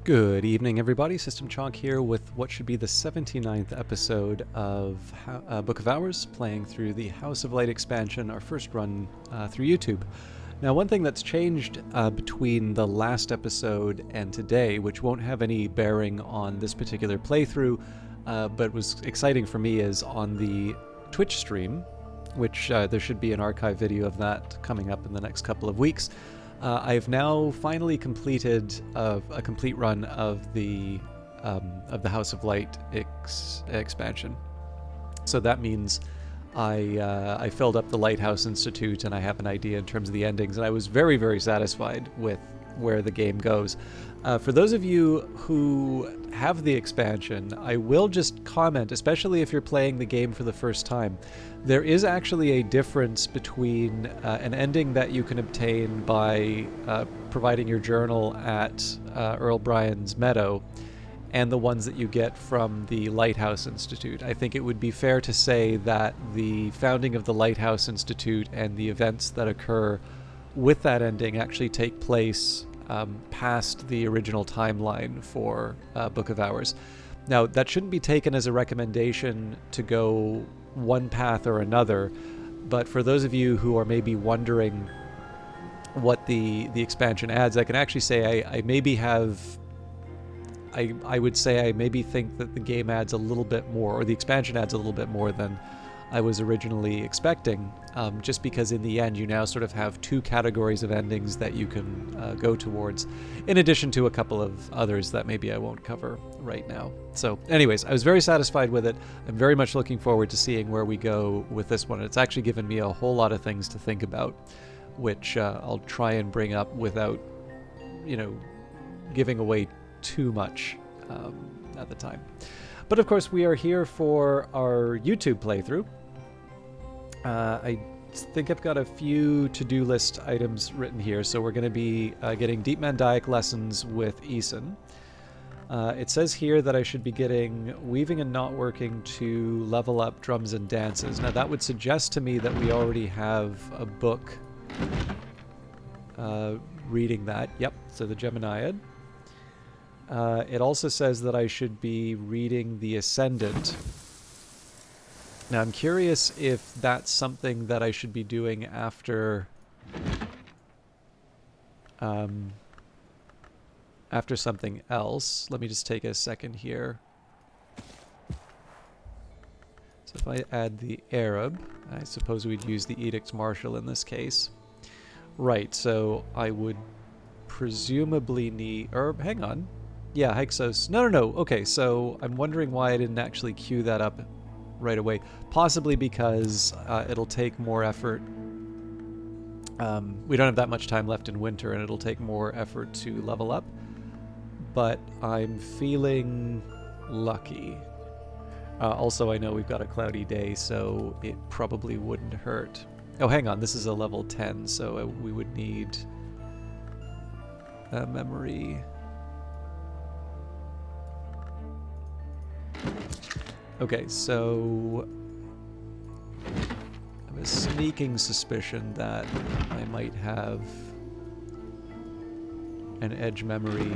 Good evening, everybody. System Chonk here with what should be the 79th episode of Book of Hours, playing through the House of Light expansion, our first run through YouTube. Now, one thing that's changed between the last episode and today, which won't have any bearing on this particular playthrough, but was exciting for me, is on the Twitch stream, which there should be an archive video of that coming up in the next couple of weeks. I've now finally completed a complete run of the House of Light expansion. So that means I filled up the Lighthouse Institute, and I have an idea in terms of the endings, and I was very, very satisfied with where the game goes. For those of you who have the expansion, I will just comment, especially if you're playing the game for the first time, there is actually a difference between an ending that you can obtain by providing your journal at Earl Bryan's Meadow and the ones that you get from the Lighthouse Institute. I think it would be fair to say that the founding of the Lighthouse Institute and the events that occur with that ending actually take place past the original timeline for Book of Hours. Now, that shouldn't be taken as a recommendation to go one path or another, but for those of you who are maybe wondering what the expansion adds, I can actually say I maybe have... I would say I maybe think that the game adds a little bit more, or the expansion adds a little bit more than I was originally expecting, just because in the end you now sort of have two categories of endings that you can go towards, in addition to a couple of others that maybe I won't cover right now. So anyways, I was very satisfied with it. I'm very much looking forward to seeing where we go with this one. It's actually given me a whole lot of things to think about, which I'll try and bring up without, giving away too much at the time. But of course, we are here for our YouTube playthrough. I think I've got a few to-do list items written here, so we're going to be getting Deep Mandaic lessons with Eason. It says here that I should be getting Weaving and Knotworking to level up Drums and Dances. Now that would suggest to me that we already have a book reading that. Yep, so the Geminiad. It also says that I should be reading The Ascendant. Now, I'm curious if that's something that I should be doing after something else. Let me just take a second here. So if I add the Arab, I suppose we'd use the Edicts Martial in this case. Right, so I would presumably need... hang on. Yeah, Hyksos. No. Okay, so I'm wondering why I didn't actually queue that up right away. Possibly because it'll take more effort. We don't have that much time left in winter, and it'll take more effort to level up. But I'm feeling lucky. Also, I know we've got a cloudy day, so it probably wouldn't hurt. Oh, hang on. This is a level 10, so we would need a memory... Okay, so I have a sneaking suspicion that I might have an edge memory.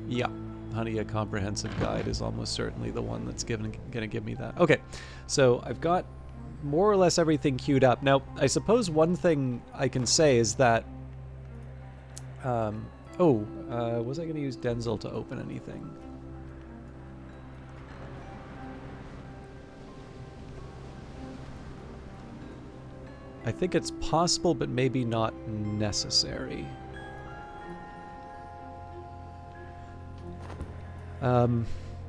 Yeah, Honey, a Comprehensive Guide is almost certainly the one that's going to give me that. Okay, so I've got more or less everything queued up. Now, I suppose one thing I can say is that... was I going to use Denzel to open anything? I think it's possible, but maybe not necessary.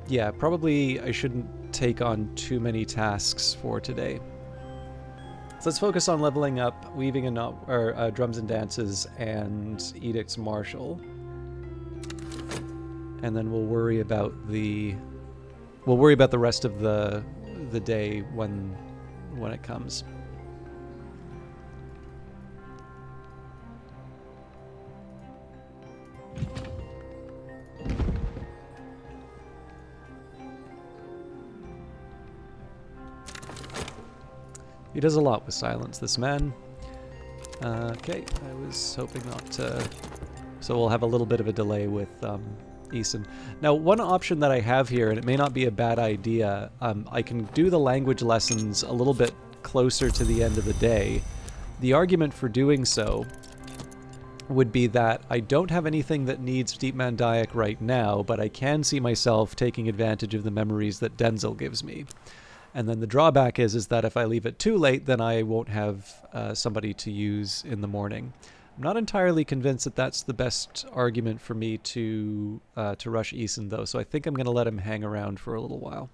Yeah, probably I shouldn't take on too many tasks for today. So let's focus on leveling up Weaving and Drums and Dances and Edicts Martial, and then we'll worry about the rest of the day when it comes. He does a lot with silence, this man. Okay, I was hoping not to... So we'll have a little bit of a delay with Eason. Now, one option that I have here, and it may not be a bad idea, I can do the language lessons a little bit closer to the end of the day. The argument for doing so would be that I don't have anything that needs Deep Mandaic right now, but I can see myself taking advantage of the memories that Denzel gives me. And then the drawback is that if I leave it too late, then I won't have somebody to use in the morning. I'm not entirely convinced that that's the best argument for me to rush Eason, though, so I think I'm going to let him hang around for a little while.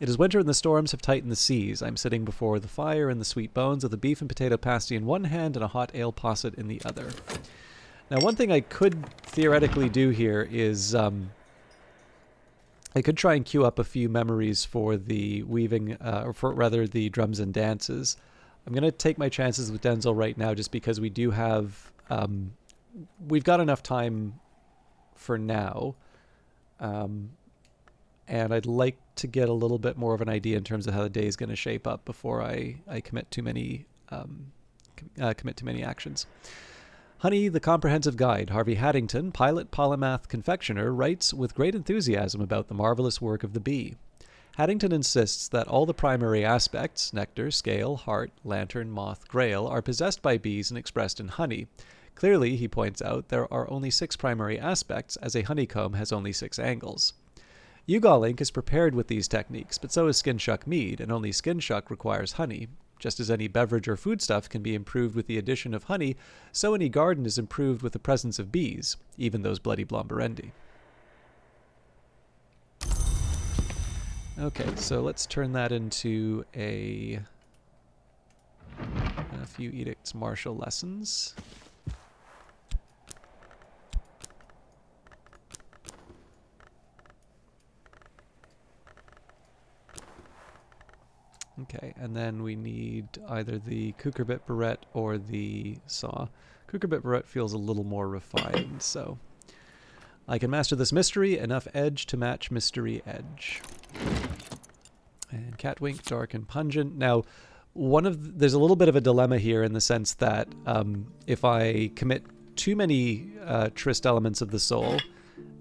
It is winter and the storms have tightened the seas. I'm sitting before the fire in the sweet bones with a beef and potato pasty in one hand and a hot ale posset in the other. Now, one thing I could theoretically do here is I could try and queue up a few memories for the weaving, or for rather the drums and dances. I'm going to take my chances with Denzel right now just because we do have, we've got enough time for now. And I'd like to get a little bit more of an idea in terms of how the day is going to shape up before I commit too many actions. Honey, the Comprehensive Guide, Harvey Haddington, pilot, polymath, confectioner, writes with great enthusiasm about the marvelous work of the bee. Haddington insists that all the primary aspects, nectar, scale, heart, lantern, moth, grail, are possessed by bees and expressed in honey. Clearly, he points out, there are only 6 primary aspects, as a honeycomb has only 6 angles. Ugal ink is prepared with these techniques, but so is Skinshuck mead, and only Skinshuck requires honey. Just as any beverage or foodstuff can be improved with the addition of honey, so any garden is improved with the presence of bees, even those bloody Blomberendi. Okay, so let's turn that into a few Edicts Martial lessons. Okay, and then we need either the Cucurbit Barrette or the Saw. Cucurbit Barrette feels a little more refined, so... I can master this mystery, enough edge to match mystery edge. And Catwink, dark and pungent. Now, there's a little bit of a dilemma here in the sense that if I commit too many Trist elements of the soul,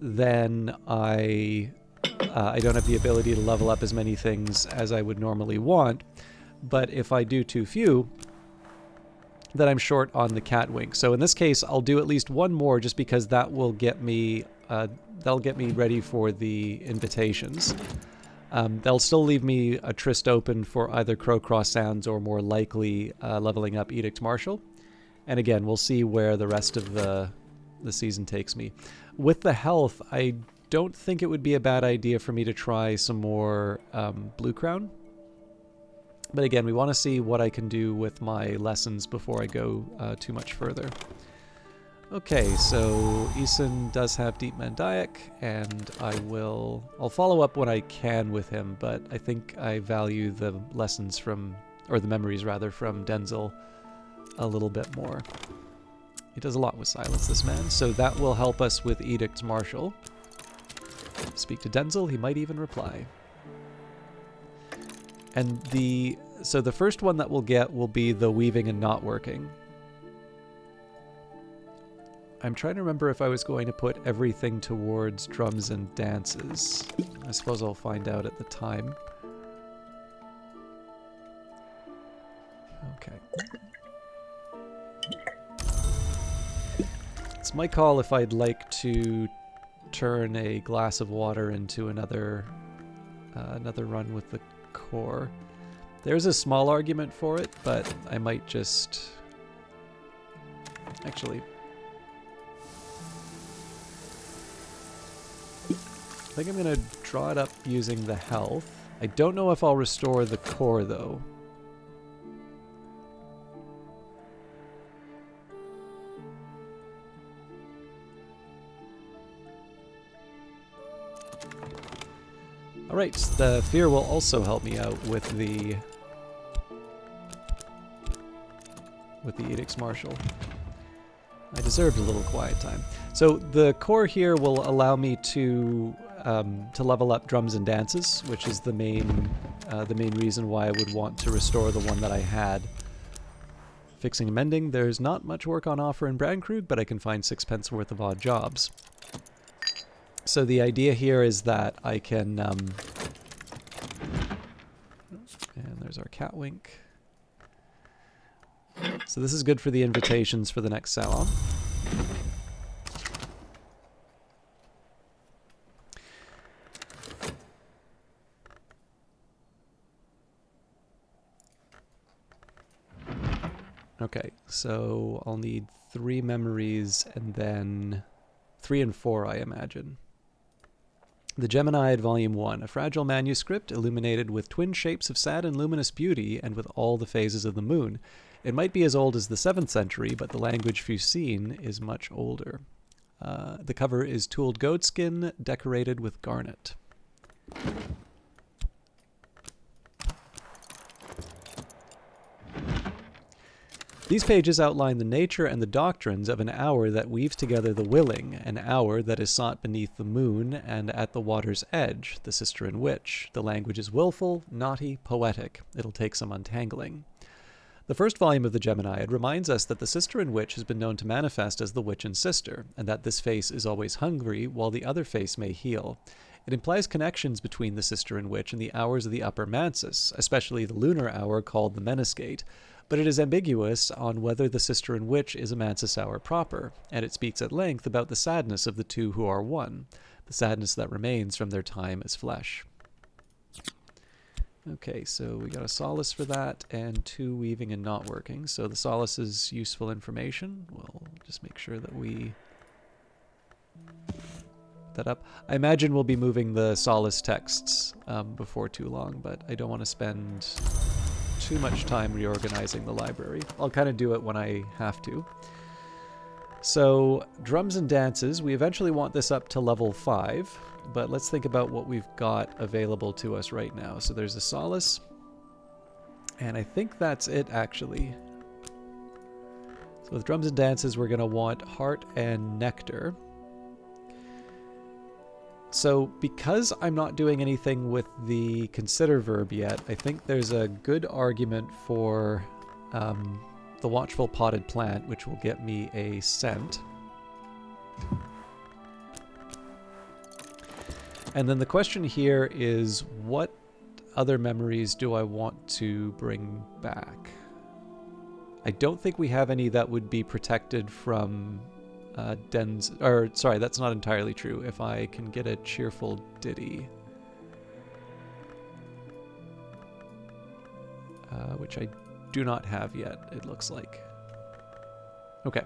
then I don't have the ability to level up as many things as I would normally want. But if I do too few, then I'm short on the Catwink. So in this case, I'll do at least one more just because that will get me ready for the invitations. They'll still leave me a Trist open for either Crowcross Sands or more likely leveling up Edict Martial. And again, we'll see where the rest of the season takes me. With the health, I don't think it would be a bad idea for me to try some more Blue Crown. But again, we want to see what I can do with my lessons before I go too much further. Okay, so Eason does have Deep Mandaic, and I'll follow up when I can with him, but I think I value the lessons from, or the memories rather, from Denzel a little bit more. He does a lot with silence, this man, so that will help us with Edicts Martial. Speak to Denzel, he might even reply. And so the first one that we'll get will be the weaving and not working. I'm trying to remember if I was going to put everything towards drums and dances. I suppose I'll find out at the time. Okay. It's my call if I'd like to turn a glass of water into another run with the core. There's a small argument for it, but I might just... Actually... I think I'm going to draw it up using the health. I don't know if I'll restore the core, though. Alright, the fear will also help me out with the Edicts Martial. I deserved a little quiet time. So the core here will allow me to level up drums and dances, which is the main the main reason why I would want to restore the one that I had. Fixing and mending, there's not much work on offer in Brandkrug, but I can find 6 pence worth of odd jobs. So the idea here is that I can... and there's our catwink. So this is good for the invitations for the next salon. Okay, so I'll need 3 memories and then 3 and 4, I imagine. The Gemini Volume 1, a fragile manuscript illuminated with twin shapes of sad and luminous beauty and with all the phases of the moon. It might be as old as the 7th century, but the language Fusine is much older. The cover is tooled goatskin decorated with garnet. These pages outline the nature and the doctrines of an hour that weaves together the willing, an hour that is sought beneath the moon and at the water's edge, the sister and witch. The language is willful, naughty, poetic. It'll take some untangling. The first volume of the Geminiad reminds us that the sister and witch has been known to manifest as the witch and sister, and that this face is always hungry while the other face may heal. It implies connections between the sister and witch and the hours of the upper Mansus, especially the lunar hour called the Meniscate, but it is ambiguous on whether the sister and witch is a Mansus hour proper, and it speaks at length about the sadness of the two who are one, the sadness that remains from their time as flesh. Okay, so we got a solace for that, and 2 weaving and not working. So the solace is useful information. We'll just make sure that we put that up. I imagine we'll be moving the solace texts before too long, but I don't want to spend too much time reorganizing the library. I'll kind of do it when I have to. So, drums and dances, we eventually want this up to level 5, but let's think about what we've got available to us right now. So there's a solace, and I think that's it actually. So with drums and dances, we're going to want heart and nectar. So because I'm not doing anything with the consider verb yet, I think there's a good argument for the watchful potted plant, which will get me a scent. And then the question here is, what other memories do I want to bring back? I don't think we have any that would be protected from sorry, that's not entirely true. If I can get a cheerful ditty, which I do not have yet, it looks like. Okay.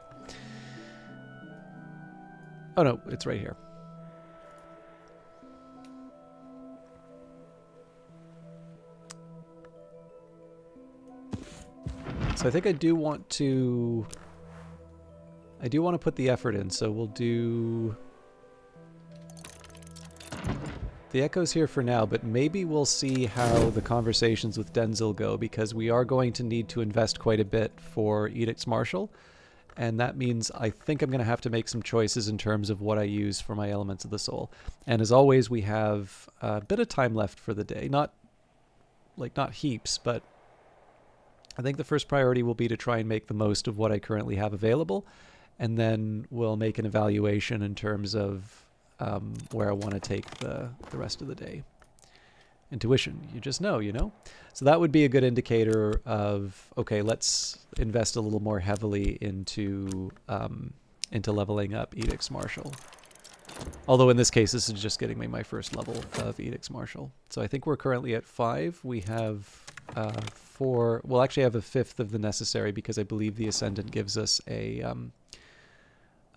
Oh no, it's right here. So I think I do want to put the effort in, so we'll do the echoes here for now, but maybe we'll see how the conversations with Denzil go, because we are going to need to invest quite a bit for Edicts Martial, and that means I think I'm going to have to make some choices in terms of what I use for my Elements of the Soul. And as always, we have a bit of time left for the day. Not heaps, but I think the first priority will be to try and make the most of what I currently have available, and then we'll make an evaluation in terms of where I want to take the rest of the day. Intuition, you just know, you know? So that would be a good indicator of, okay, let's invest a little more heavily into leveling up Edicts Martial. Although in this case, this is just getting me my first level of Edicts Martial. So I think we're currently at 5. We have 4. We'll actually have a 5th of the necessary, because I believe the Ascendant gives us a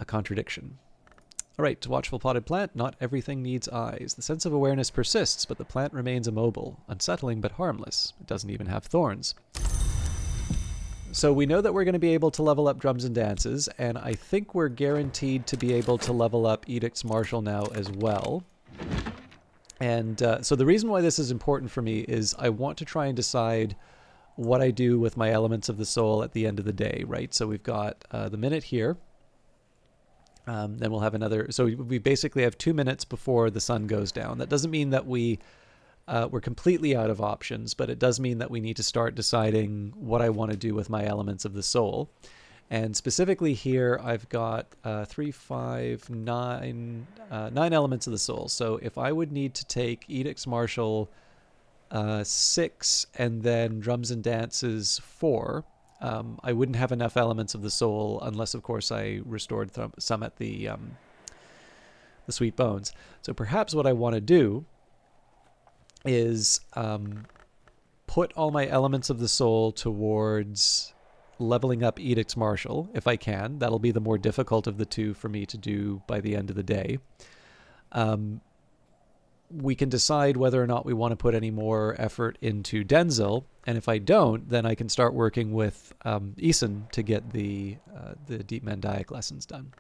contradiction. All right, to watchful potted plant, not everything needs eyes. The sense of awareness persists, but the plant remains immobile, unsettling but harmless. It doesn't even have thorns. So we know that we're going to be able to level up drums and dances, and I think we're guaranteed to be able to level up Edicts Martial now as well. And so the reason why this is important for me is I want to try and decide what I do with my Elements of the Soul at the end of the day, right? So we've got the minute here. Then we'll have another. So we basically have 2 minutes before the sun goes down. That doesn't mean that we we're completely out of options, but it does mean that we need to start deciding what I want to do with my elements of the soul. And specifically here, I've got 3, 5, 9, 9 elements of the soul. So if I would need to take Edicts Martial 6 and then Drums and Dances 4, I wouldn't have enough elements of the soul unless, of course, I restored some at the Sweet Bones. So perhaps what I want to do is put all my elements of the soul towards leveling up Edicts Martial, if I can. That'll be the more difficult of the two for me to do by the end of the day. We can decide whether or not we want to put any more effort into Denzel, and if I don't, then I can start working with Eason to get the Deep Mandaic lessons done.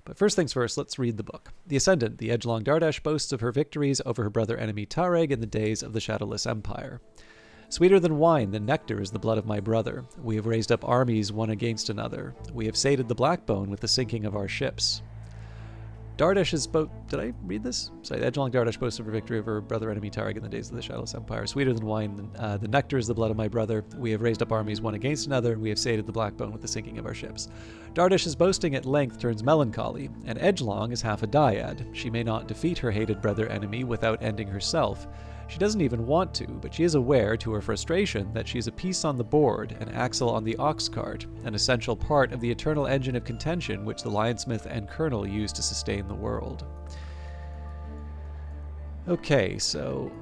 But first things first, let's read the book. The Ascendant, the Edgelong Dardash, boasts of her victories over her brother enemy Tareg in the days of the Shadowless Empire. Sweeter than wine, than nectar is the blood of my brother. We have raised up armies one against another. We have sated the Blackbone with the sinking of our ships. Dardash's boat... Did I read this? Sorry, Edgelong Dardash boasts of her victory over her brother enemy Tareg in the days of the Shadowless Empire. Sweeter than wine, the nectar is the blood of my brother. We have raised up armies one against another, and we have sated the Blackbone with the sinking of our ships. Dardash's boasting at length turns melancholy, and Edgelong is half a dyad. She may not defeat her hated brother enemy without ending herself. She doesn't even want to, but she is aware, to her frustration, that she is a piece on the board, an axle on the ox cart, an essential part of the eternal engine of contention which the Lionsmith and Colonel use to sustain the world. Okay, so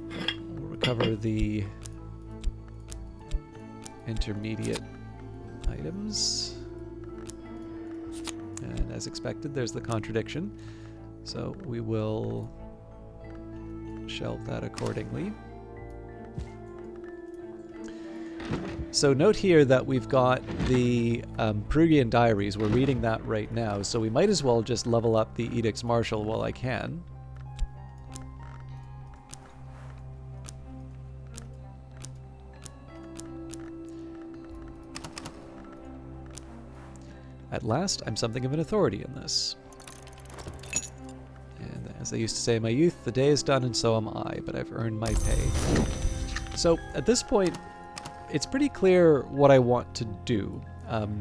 we'll recover the intermediate items. And as expected, there's the contradiction. So we will shelve that accordingly. So note here that we've got the Perugian Diaries. We're reading that right now, so we might as well just level up the Edicts Martial while I can. At last, I'm something of an authority in this. And as I used to say in my youth, the day is done and so am I, but I've earned my pay. So at this point, it's pretty clear what I want to do.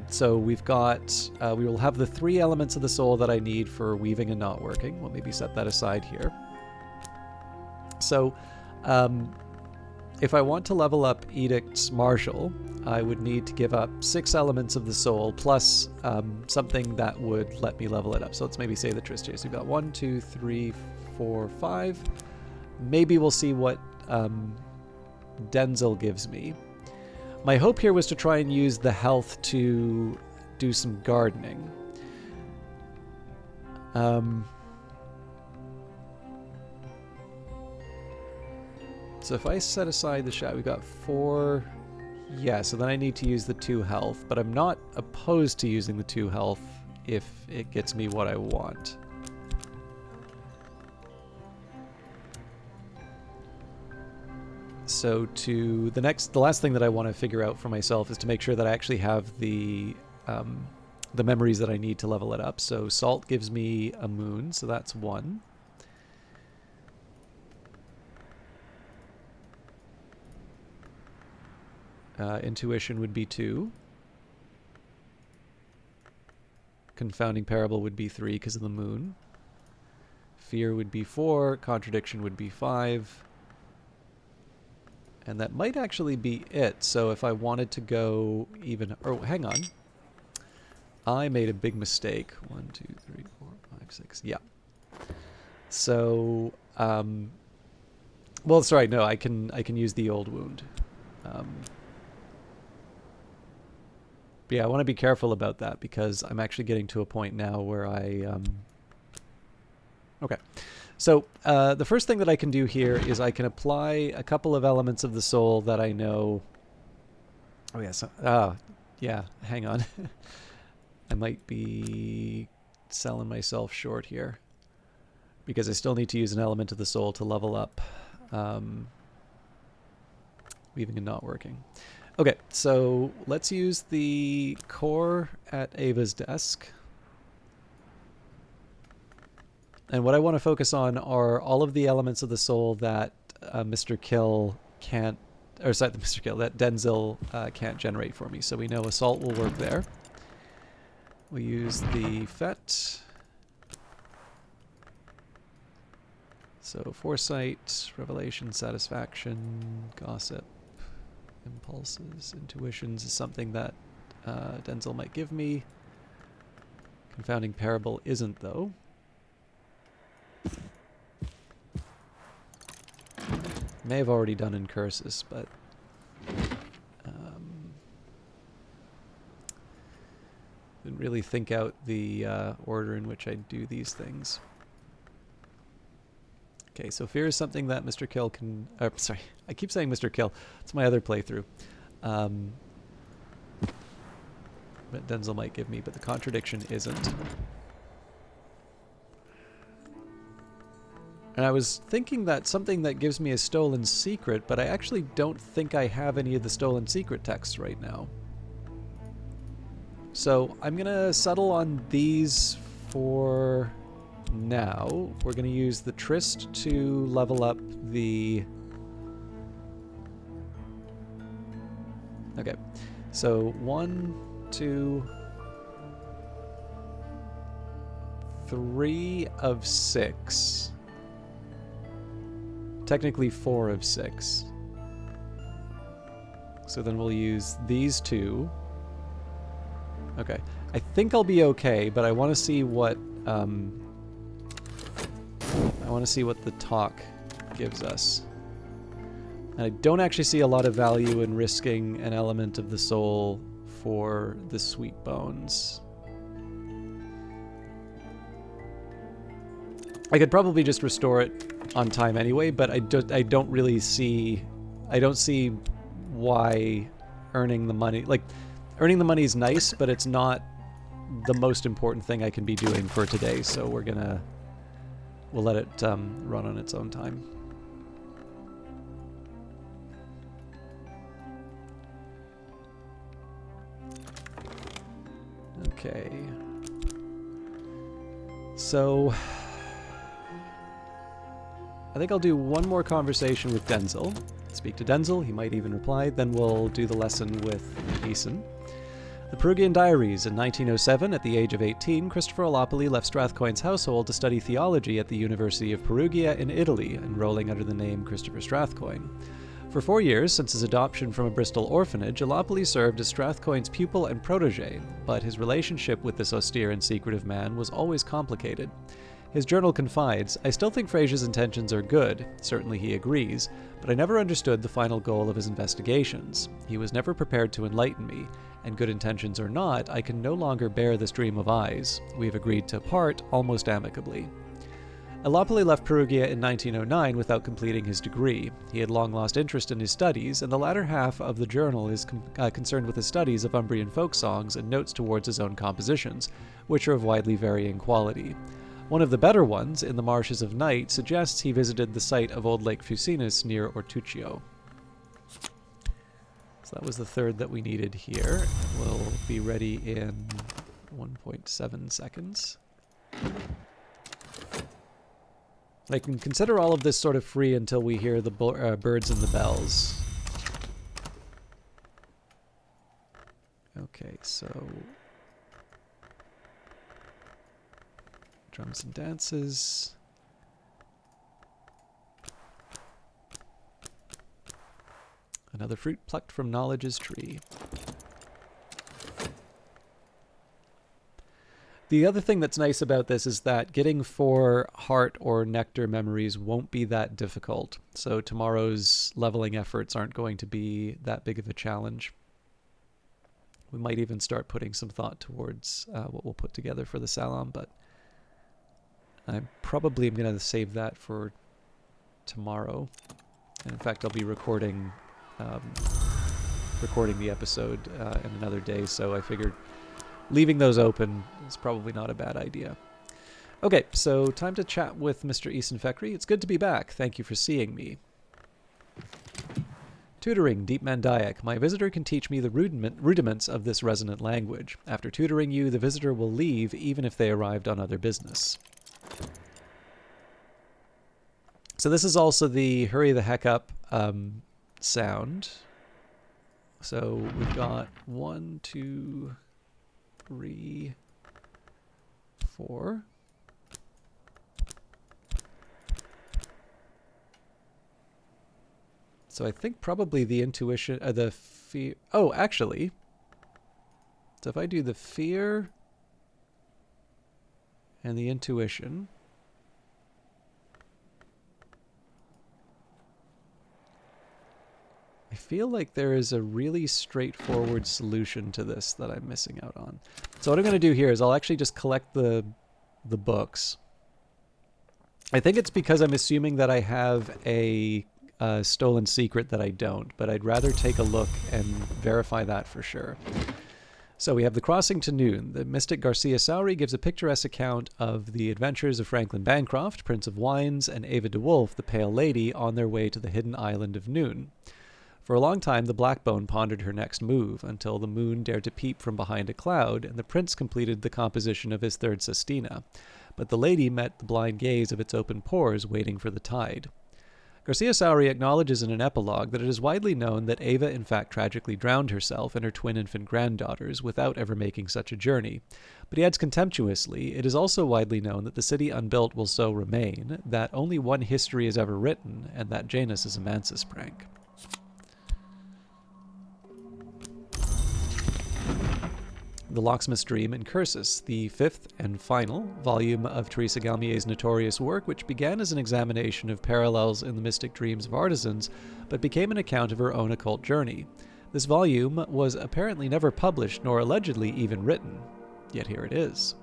So we've got, we will have the 3 elements of the soul that I need for weaving and not working. We'll maybe set that aside here. So if I want to level up Edicts Martial, I would need to give up 6 elements of the soul plus something that would let me level it up. So let's maybe say the Triste. So we've got 1, 2, 3, 4, 5. Maybe we'll see what Denzel gives me. My hope here was to try and use the health to do some gardening. So if I set aside the shot, we've got 4... Yeah, so then I need to use the 2 health, but I'm not opposed to using the 2 health if it gets me what I want. So to the last thing that I want to figure out for myself is to make sure that I actually have the memories that I need to level it up. So Salt gives me a moon, so that's 1. Intuition would be 2. Confounding Parable would be 3 because of the moon. Fear would be 4. Contradiction would be 5. And that might actually be it. So if I wanted to go even... Oh, hang on. I made a big mistake. 1, 2, 3, 4, 5, 6. Yeah. So, well, sorry. No, I can use the old wound. But yeah, I want to be careful about that because I'm actually getting to a point now where I... Okay. So the first thing that I can do here is I can apply a couple of elements of the soul that I know... Oh, yeah. So, yeah, hang on. I might be selling myself short here because I still need to use an element of the soul to level up weaving and not working. Okay, so let's use the core at Ava's desk. And what I want to focus on are all of the elements of the soul that Mr. Kill can't, or sorry, Mr. Kill, that Denzil can't generate for me. So we know Assault will work there. We use the FET. So Foresight, Revelation, Satisfaction, Gossip, Impulses, Intuitions is something that Denzil might give me. Confounding Parable isn't, though. May have already done Incursus, but didn't really think out the order in which I do these things. Okay, so Fear is something that Mr. Kill can... sorry, I keep saying Mr. Kill. It's my other playthrough. But Denzil might give me, but the Contradiction isn't. And I was thinking that something that gives me a Stolen Secret, but I actually don't think I have any of the Stolen Secret texts right now. So I'm going to settle on these for now. We're going to use the Tryst to level up the... Okay, so 1, 2, 3 of 6. Technically 4 of 6. So then we'll use these two. Okay. I think I'll be okay, but I want to see what the talk gives us. And I don't actually see a lot of value in risking an element of the soul for the sweet bones. I could probably just restore it on time anyway, but I don't really see... I don't see why earning the money... Like, earning the money is nice, but it's not the most important thing I can be doing for today, so we'll let it run on its own time. Okay. So... I think I'll do one more conversation with Denzil. Speak to Denzil, he might even reply, then we'll do the lesson with Eason. The Perugian Diaries. In 1907, at the age of 18, Christopher Olopoli left Strathcoyne's household to study theology at the University of Perugia in Italy, enrolling under the name Christopher Strathcoyne. For 4 years, since his adoption from a Bristol orphanage, Olopoli served as Strathcoyne's pupil and protege, but his relationship with this austere and secretive man was always complicated. His journal confides, "I still think Fraser's intentions are good, certainly he agrees, but I never understood the final goal of his investigations. He was never prepared to enlighten me, and good intentions or not, I can no longer bear this dream of eyes. We have agreed to part almost amicably." Olopoli left Perugia in 1909 without completing his degree. He had long lost interest in his studies, and the latter half of the journal is concerned with his studies of Umbrian folk songs and notes towards his own compositions, which are of widely varying quality. One of the better ones, In the Marshes of Night, suggests he visited the site of Old Lake Fucinus near Ortuccio. So that was the third that we needed here. We'll be ready in 1.7 seconds. I can consider all of this sort of free until we hear the birds and the bells. Okay, so... drums and dances. Another fruit plucked from knowledge's tree. The other thing that's nice about this is that getting 4 heart or nectar memories won't be that difficult. So tomorrow's leveling efforts aren't going to be that big of a challenge. We might even start putting some thought towards what we'll put together for the Salon, but I probably am going to save that for tomorrow. And in fact, I'll be recording the episode in another day, so I figured leaving those open is probably not a bad idea. Okay, so time to chat with Mr. Eason Fekri. It's good to be back. Thank you for seeing me. Tutoring, Deep Mandaic. My visitor can teach me the rudiments of this resonant language. After tutoring you, the visitor will leave even if they arrived on other business. So this is also the hurry the heck up sound. So we've got 1, 2, 3, 4. So I think probably the intuition, the fear. Oh, actually. So if I do the fear and the intuition. I feel like there is a really straightforward solution to this that I'm missing out on. So what I'm going to do here is I'll actually just collect the books. I think it's because I'm assuming that I have a stolen secret that I don't, but I'd rather take a look and verify that for sure. So we have The Crossing to Noon. The mystic Garcia Sowry gives a picturesque account of the adventures of Franklin Bancroft, Prince of Wines, and Ava de Wolf, the Pale Lady, on their way to the hidden island of Noon. For a long time, the Blackbone pondered her next move, until the moon dared to peep from behind a cloud, and the prince completed the composition of his third sestina. But the lady met the blind gaze of its open pores, waiting for the tide. Garcia Sowry acknowledges in an epilogue that it is widely known that Ava in fact tragically drowned herself and her twin infant granddaughters without ever making such a journey. But he adds contemptuously, it is also widely known that the city unbuilt will so remain, that only one history is ever written, and that Janus is a Mansus prank. The Locksmith's Dream in Cursus, the fifth and final volume of Teresa Galmier's notorious work, which began as an examination of parallels in the mystic dreams of artisans, but became an account of her own occult journey. This volume was apparently never published, nor allegedly even written, yet here it is.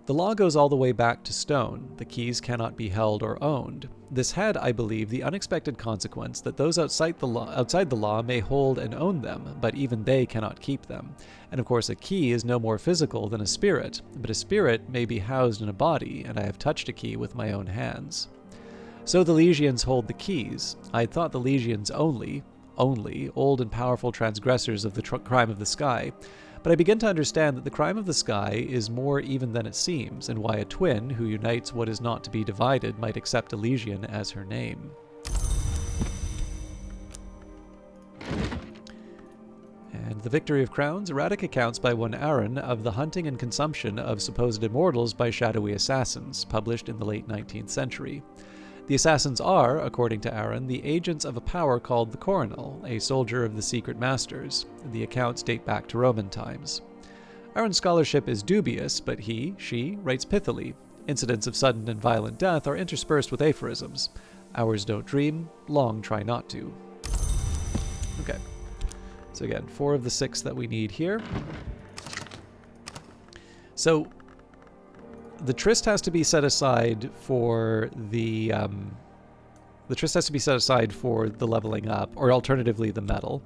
The law goes all the way back to stone. The keys cannot be held or owned. This had, I believe, the unexpected consequence that those outside the law may hold and own them, but even they cannot keep them. And of course a key is no more physical than a spirit, but a spirit may be housed in a body, and I have touched a key with my own hands. So the Legions hold the keys. I had thought the Legions only old and powerful transgressors of the crime of the sky. But I begin to understand that the crime of the sky is more even than it seems, and why a twin who unites what is not to be divided might accept a Legion as her name. And the Victory of Crowns, erratic accounts by one Aaron of the hunting and consumption of supposed immortals by shadowy assassins, published in the late 19th century. The assassins are, according to Aaron, the agents of a power called the Coronel, a soldier of the secret masters. The accounts date back to Roman times. Aaron's scholarship is dubious, but she, writes pithily. Incidents of sudden and violent death are interspersed with aphorisms. Hours don't dream, long try not to. Okay. So again, 4 of the 6 that we need here. So the tryst has to be set aside for the leveling up, or alternatively the metal.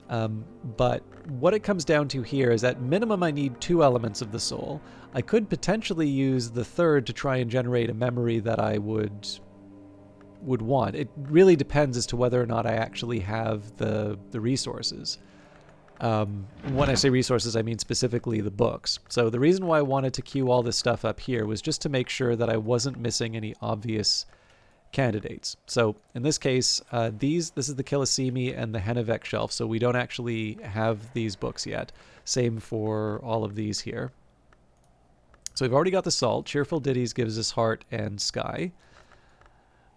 But what it comes down to here is at minimum I need 2 elements of the soul. I could potentially use the third to try and generate a memory that I would want. It really depends as to whether or not I actually have the resources. When I say resources, I mean specifically the books. So the reason why I wanted to queue all this stuff up here was just to make sure that I wasn't missing any obvious candidates. So in this case, this is the Kilisimi and the Henevek shelf, so we don't actually have these books yet. Same for all of these here. So we've already got the Salt. Cheerful Ditties gives us Heart and Sky.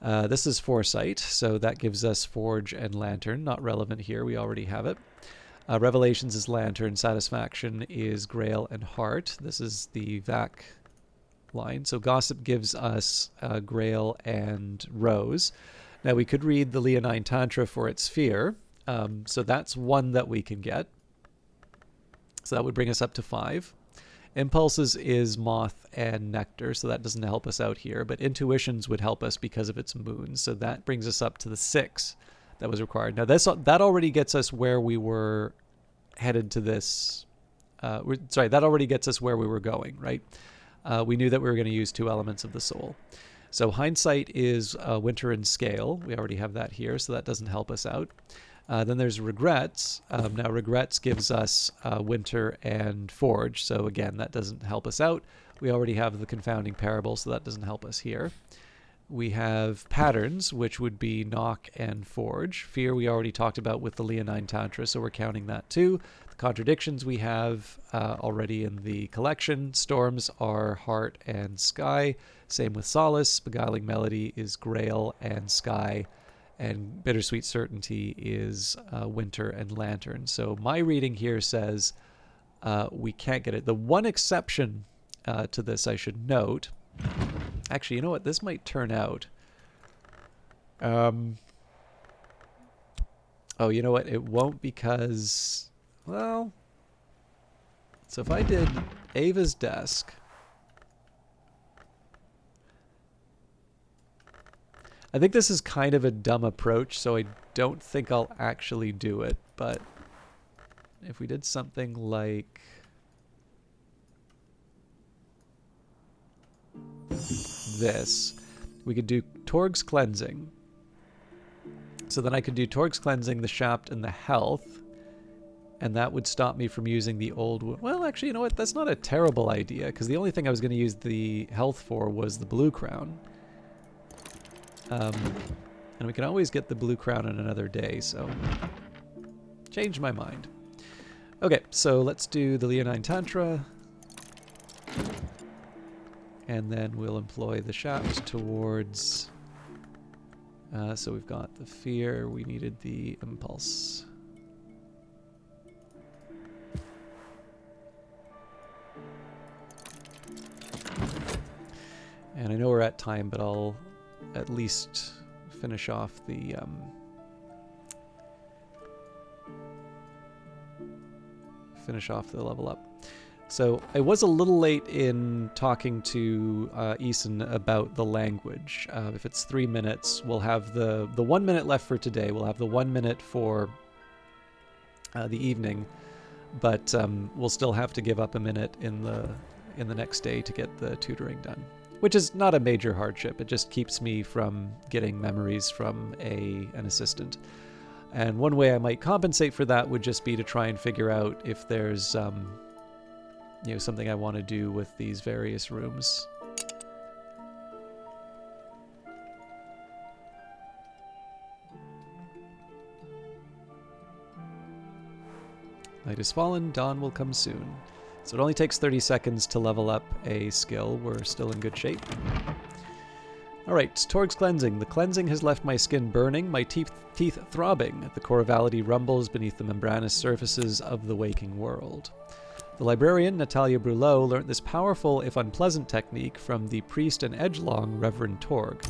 This is Foresight, so that gives us Forge and Lantern. Not relevant here, we already have it. Revelations is Lantern, Satisfaction is Grail and Heart. This is the VAC line. So Gossip gives us Grail and Rose. Now we could read the Leonine Tantra for its Fear. So that's one that we can get. So that would bring us up to 5. Impulses is Moth and Nectar, so that doesn't help us out here. But Intuitions would help us because of its moon. So that brings us up to the 6 that was required. Now that already gets us where we were headed to this. That already gets us where we were going, right? We knew that we were going to use 2 elements of the soul. So Hindsight is Winter and Scale. We already have that here, so that doesn't help us out. Then there's Regrets. Now Regrets gives us Winter and Forge. So again, that doesn't help us out. We already have the Confounding Parable, so that doesn't help us here. We have patterns, which would be knock and forge. Fear we already talked about with the Leonine Tantra, so we're counting that too. The contradictions we have already in the collection. Storms are heart and sky. Same with solace. Beguiling melody is grail and sky. And bittersweet certainty is winter and lantern. So my reading here says we can't get it. The one exception to this I should note. Actually, you know what? This might turn out. Oh, you know what? It won't because, well, so if I did Ava's desk. I think this is kind of a dumb approach, so I don't think I'll actually do it. But if we did something like this, we could do Torg's Cleansing. So then I could do Torg's Cleansing, the Shapt, and the Health. And that would stop me from using the old... Well, actually, you know what? That's not a terrible idea, because the only thing I was going to use the health for was the Blue Crown. And we can always get the Blue Crown on another day, so... Changed my mind. Okay, so let's do the Leonine Tantra. And then we'll employ the Shapt towards... so we've got the Fear, we needed the Impulse. And I know we're at time, but I'll at least finish off the level up. So I was a little late in talking to Eason about the language. If it's 3 minutes, we'll have the 1 minute left for today. We'll have the 1 minute for the evening, but we'll still have to give up a minute in the next day to get the tutoring done, which is not a major hardship. It just keeps me from getting memories from an assistant. And one way I might compensate for that would just be to try and figure out if there's something I want to do with these various rooms. Night has fallen, dawn will come soon. So it only takes 30 seconds to level up a skill. We're still in good shape. Alright, Torg's Cleansing. The cleansing has left my skin burning, my teeth throbbing. The chorality rumbles beneath the membranous surfaces of the waking world. The librarian, Natalia Brulot, learnt this powerful, if unpleasant, technique from the priest and edgelong Reverend Torg.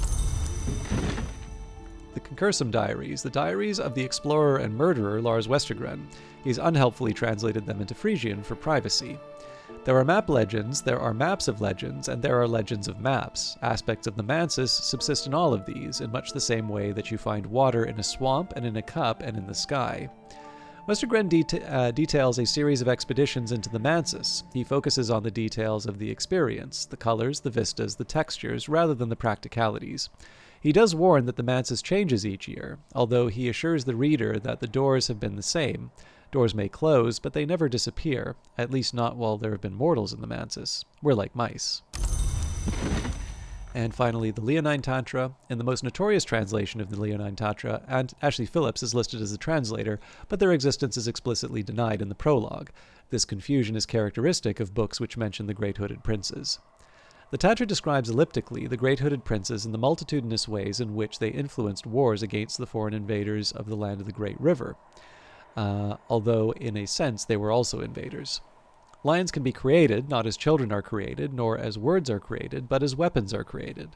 The Concursum Diaries, the diaries of the explorer and murderer Lars Westergren. He's unhelpfully translated them into Frisian for privacy. There are map legends, there are maps of legends, and there are legends of maps. Aspects of the Mansis subsist in all of these, in much the same way that you find water in a swamp and in a cup and in the sky. Westergren details a series of expeditions into the Mansis. He focuses on the details of the experience, the colors, the vistas, the textures, rather than the practicalities. He does warn that the Mansis changes each year, although he assures the reader that the doors have been the same. Doors may close, but they never disappear, at least not while there have been mortals in the Mansis. We're like mice. And finally, the Leonine Tantra. In the most notorious translation of the Leonine Tantra, and Ashley Phillips is listed as the translator, but their existence is explicitly denied in the prologue. This confusion is characteristic of books which mention the Great Hooded Princes. The Tantra describes elliptically the Great Hooded Princes and the multitudinous ways in which they influenced wars against the foreign invaders of the land of the Great River, although in a sense they were also invaders. Lions can be created, not as children are created, nor as words are created, but as weapons are created.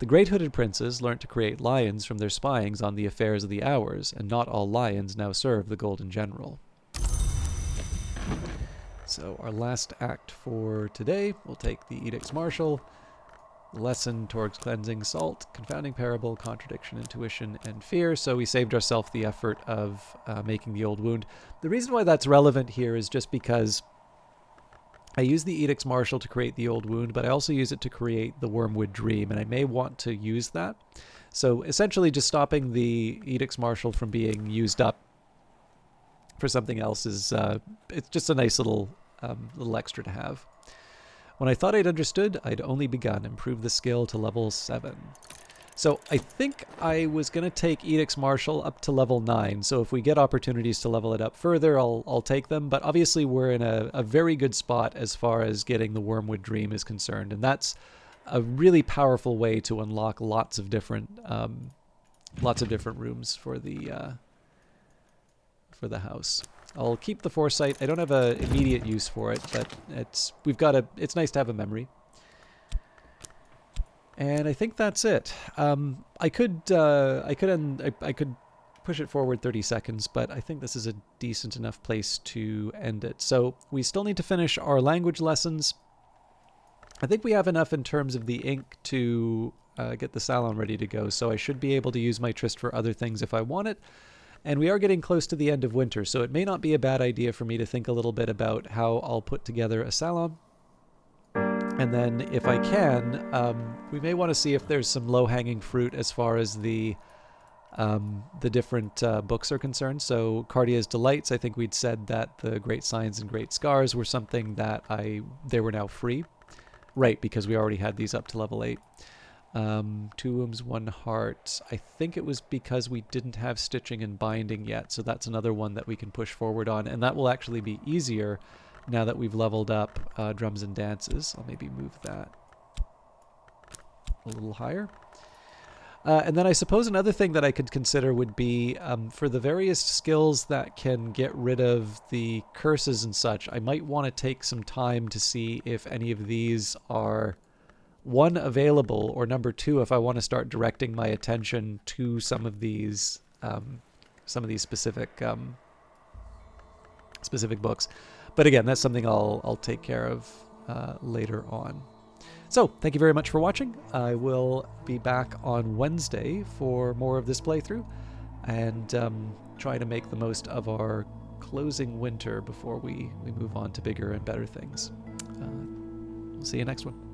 The Great Hooded Princes learnt to create lions from their spyings on the affairs of the hours, and not all lions now serve the Golden General. So our last act for today, we'll take the Edicts Martial, Lesson, Torg's Cleansing, Salt, Confounding Parable, Contradiction, Intuition, and Fear. So we saved ourselves the effort of making the Old Wound. The reason why that's relevant here is just because I use the Edicts Martial to create the Old Wound, but I also use it to create the Wormwood Dream, and I may want to use that. So essentially just stopping the Edicts Martial from being used up for something else is it's just a nice little extra to have. When I thought I'd understood, I'd only begun, improved the skill to level 7. So I think I was going to take Edict's Marshal up to level 9, so if we get opportunities to level it up further, I'll take them, but obviously we're in a very good spot as far as getting the Wormwood Dream is concerned, and that's a really powerful way to unlock lots of different rooms for the house. I'll keep the Foresight. I don't have an immediate use for it, but it's nice to have a memory. And I think that's it. I could push it forward 30 seconds, but I think this is a decent enough place to end it. So we still need to finish our language lessons. I think we have enough in terms of the ink to get the salon ready to go, so I should be able to use my Tryst for other things if I want it. And we are getting close to the end of winter, so it may not be a bad idea for me to think a little bit about how I'll put together a salon. And then, if I can, we may want to see if there's some low-hanging fruit as far as the different books are concerned. So, Cardia's Delights, I think we'd said that the Great Signs and Great Scars were something that they were now free. Right, because we already had these up to level 8. 2 Wombs, 1 Heart. I think it was because we didn't have Stitching and Binding yet, so that's another one that we can push forward on, and that will actually be easier now that we've leveled up Drums and Dances. I'll maybe move that a little higher. And then I suppose another thing that I could consider would be for the various skills that can get rid of the curses and such, I might want to take some time to see if any of these are, 1, available, or number 2, if I want to start directing my attention to some of these specific books. But again, that's something I'll take care of later on. So, thank you very much for watching. I will be back on Wednesday for more of this playthrough, and try to make the most of our closing winter before we move on to bigger and better things. We'll see you next one.